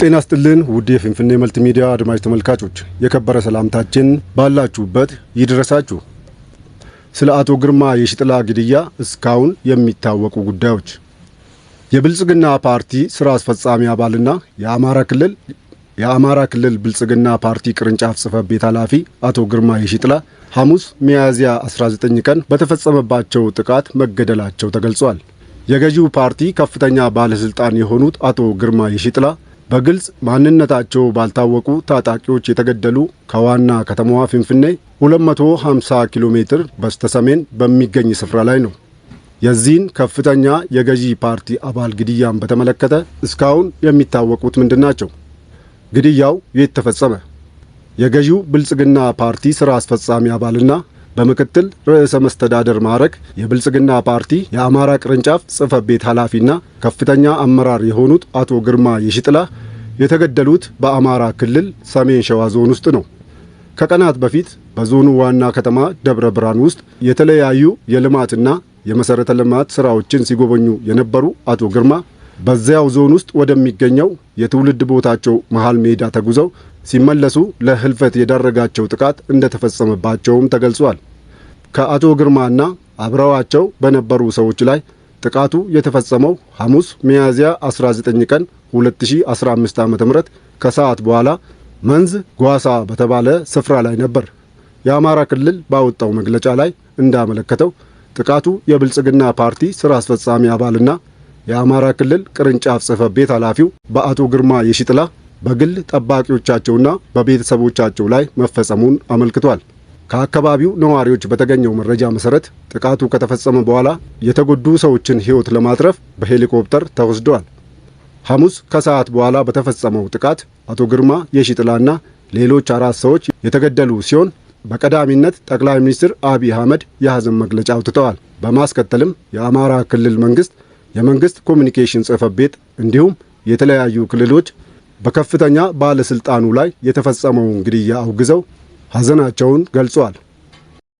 ጤና ይስጥልን ውድ የፍንፍኔ መልቲ ሚዲያ አድማጭ ተመልካቾች የከበረ ሰላምታችን ባላችሁበት ይድረሳችሁ። ስለ አቶ ግርማ የሺጥላ ግድያ እስካሁን የሚታወቁ ጉዳዮች። የብልጽግና ፓርቲ ስራ አስፈጻሚ አባልና የአማራ ክልል ብልጽግና ፓርቲ ቅርንጫፍ ጽሕፈት ቤት ኃላፊ አቶ ግርማ የሺጥላ ሐሙስ ሚያዝያ 19 ቀን በተፈጸመባቸው ጥቃት መገደላቸው ተገልጿል። የገዢው ፓርቲ ከፍተኛ ባለስልጣን የሆኑት አቶ ግርማ የሺጥላ በግልጽ ማንነታቸው ባልታወቁ ታጣቂዎች የተገደሉ ከዋና ከተማዋ ፍንፍኔ 250 ኪሎ ሜትር በስተሰሜን በሚገኝ ስፍራ ላይ ነው። የዚህን ከፍተኛ የገዢ ፓርቲ አባል ግድያን በተመለከተ እስካሁን የሚታወቁት ምንድናቸው? ግድያው የት ተፈጸመ? የገዢው ብልጽግና ፓርቲ ስራ አስፈጻሚ አባልና በምክትል ርዕሰ መስተዳደር ማዕረግ የብልጽግና ፓርቲ የአማራ ቅርንጫፍ ጽሕፈት ቤት ኃላፊና ከፍተኛ አመራር የሆኑት አቶ ግርማ የሺጥላ የተገደሉት በአማራ ክልል ሰሜን ሸዋ ዞን ውስጥ ነው። ከቀናት በፊት በዞኑ ዋና ከተማ ደብረ ብርሃን ውስጥ የተለያዩ የልማትና የመሰረተ ልማት ስራዎችን ሲጎበኙ የነበሩ አቶ ግርማ በዚያው ዞን ውስጥ ወደሚገኘው የትውልድ ቦታቸው መሃል ሜዳ ተጉዘው ሲመለሱ ለህልፈት የዳረጋቸው ጥቃት እንደተፈጸመባቸውም ተገልጿል። ከአቶ ግርማና አብረዋቸው በነበሩ ሰዎች ላይ ጥቃቱ የተፈጸመው ሐሙስ ሚያዝያ 19 ቀን 2015 ዓ.ም ከሰዓት በኋላ መንዝ ጓሳ በተባለ ስፍራ ላይ ነበር። የአማራ ክልል ባወጣው መግለጫ ላይ እንዳመለከተው ጥቃቱ የብልጽግና ፓርቲ ስራ አስፈጻሚ አባልና የአማራ ክልል ቅርንጫፍ ጽሕፈት ቤት ኃላፊው በአቶ ግርማ የሺጥላ በግል ጠባቂዎቻቸውና በቤተሰቦቻቸው ላይ መፈጸሙን አመልክቷል። ከአካባቢው ነዋሪዎች በተገኘው መረጃ መሰረት ጥቃቱ ከተፈጸመ በኋላ የተጎዱ ሰዎችን ሕይወት ለማትረፍ በሄሊኮፕተር ተወስደዋል። ሐሙስ ከሰዓት በኋላ በተፈጸመው ጥቃት አቶ ግርማ የሺጥላና ሌሎች 4 ሰዎች የተገደሉ ሲሆን በቀዳሚነት ጠቅላይ ሚኒስትር አብይ አህመድ የሐዘን መግለጫ አውጥተዋል። በማስከተልም የአማራ ክልል የመንግስት ኮሚኒኬሽን ጽሕፈት ቤት እንዲሁም የተለያዩ ክልሎች በከፍተኛ ባለስልጣኑ ላይ የተፈጸመውን ግድያ አውግዘው ሐዘናቸውን ገልጸዋል።